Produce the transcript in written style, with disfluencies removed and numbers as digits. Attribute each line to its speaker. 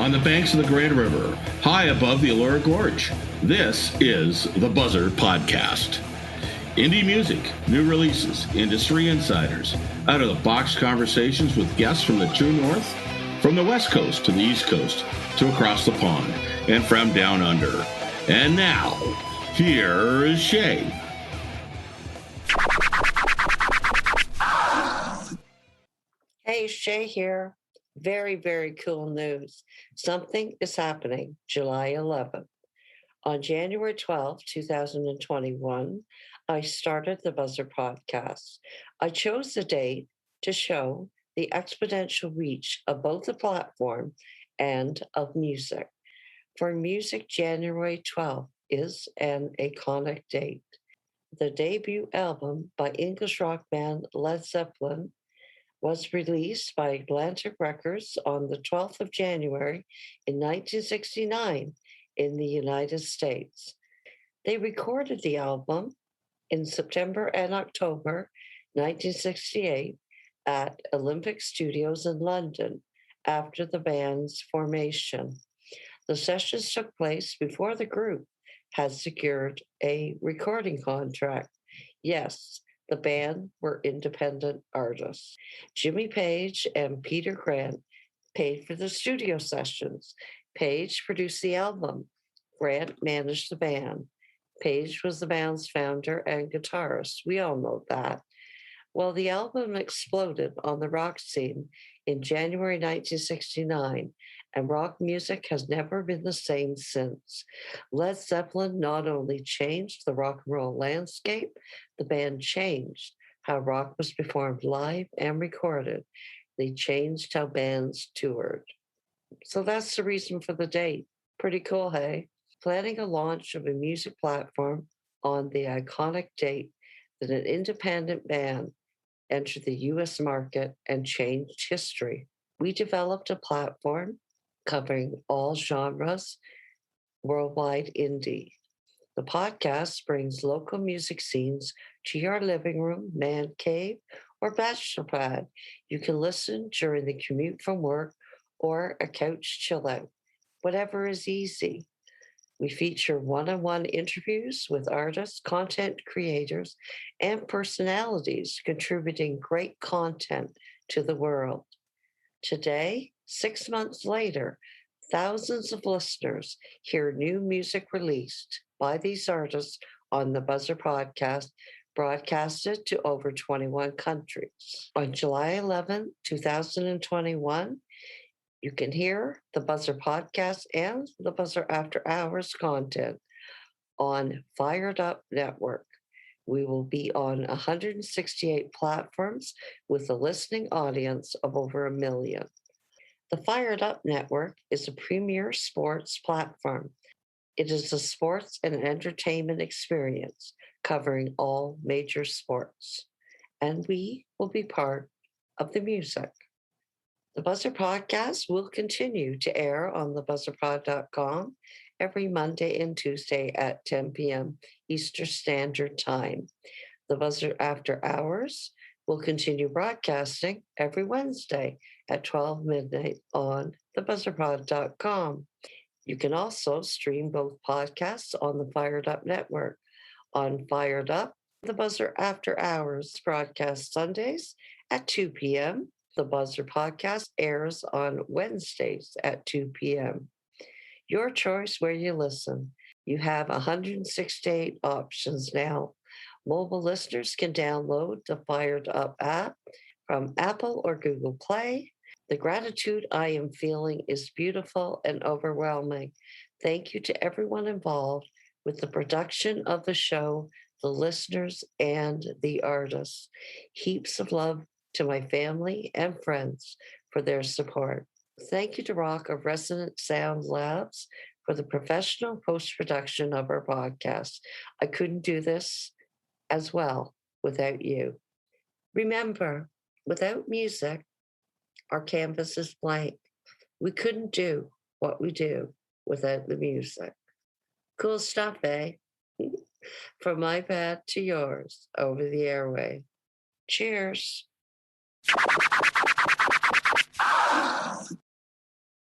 Speaker 1: on the banks of the Grand River, high above the Elora Gorge. This is the Buzzr Podcast. Indie music, new releases, industry insiders, out-of-the-box conversations with guests from the true north, from the West Coast to the East Coast, to across the pond, and from down under. And now, here is Shay.
Speaker 2: Hey, Shay here. Very, very cool news. Something is happening July 11th. On January 12th, 2021, I started the Buzzr Podcast. I chose the date to show the exponential reach of both the platform and of music. For music, January 12th is an iconic date. The debut album by English rock band Led Zeppelin was released by Atlantic Records on the 12th of January in 1969 in the United States. They recorded the album in September and October 1968 at Olympic Studios in London after the band's formation. The sessions took place before the group had secured a recording contract. Yes, the band were independent artists. Jimmy Page and Peter Grant paid for the studio sessions. Page produced the album. Grant managed the band. Page was the band's founder and guitarist. We all know that. Well, the album exploded on the rock scene in January 1969, and rock music has never been the same since. Led Zeppelin not only changed the rock and roll landscape, the band changed how rock was performed live and recorded. They changed how bands toured. So that's the reason for the date. Pretty cool, hey? Planning a launch of a music platform on the iconic date that an independent band entered the U.S. market and changed history. We developed a platform covering all genres, worldwide indie. The podcast brings local music scenes to your living room, man cave, or bachelor pad. You can listen during the commute from work or a couch chill out, whatever is easy. We feature one-on-one interviews with artists, content creators, and personalities contributing great content to the world. Today, 6 months later, thousands of listeners hear new music released by these artists on the Buzzr Podcast, broadcasted to over 21 countries. On July 11, 2021, you can hear the Buzzr Podcast and the Buzzr After Hours content on FiredUP Network. We will be on 168 platforms with a listening audience of over 1 million. The FiredUP Network is a premier sports platform. It is a sports and entertainment experience covering all major sports. And we will be part of the music. The Buzzr Podcast will continue to air on thebuzzrpod.com every Monday and Tuesday at 10 p.m. Eastern Standard Time. The Buzzr After Hours will continue broadcasting every Wednesday at 12 midnight on thebuzzrpod.com. You can also stream both podcasts on the FiredUP Network. On FiredUP, the Buzzr After Hours broadcast Sundays at 2 p.m. The Buzzr Podcast airs on Wednesdays at 2 p.m. Your choice where you listen. You have 168 options now. Mobile listeners can download the FiredUP app from Apple or Google Play. The gratitude I am feeling is beautiful and overwhelming. Thank you to everyone involved with the production of the show, the listeners, and the artists. Heaps of love to my family and friends for their support. Thank you to Rock of Resonant Sound Labs for the professional post-production of our podcast. I couldn't do this as well without you. Remember, without music, our canvas is blank. We couldn't do what we do without the music. Cool stuff, eh? From my pad to yours over the airway. Cheers.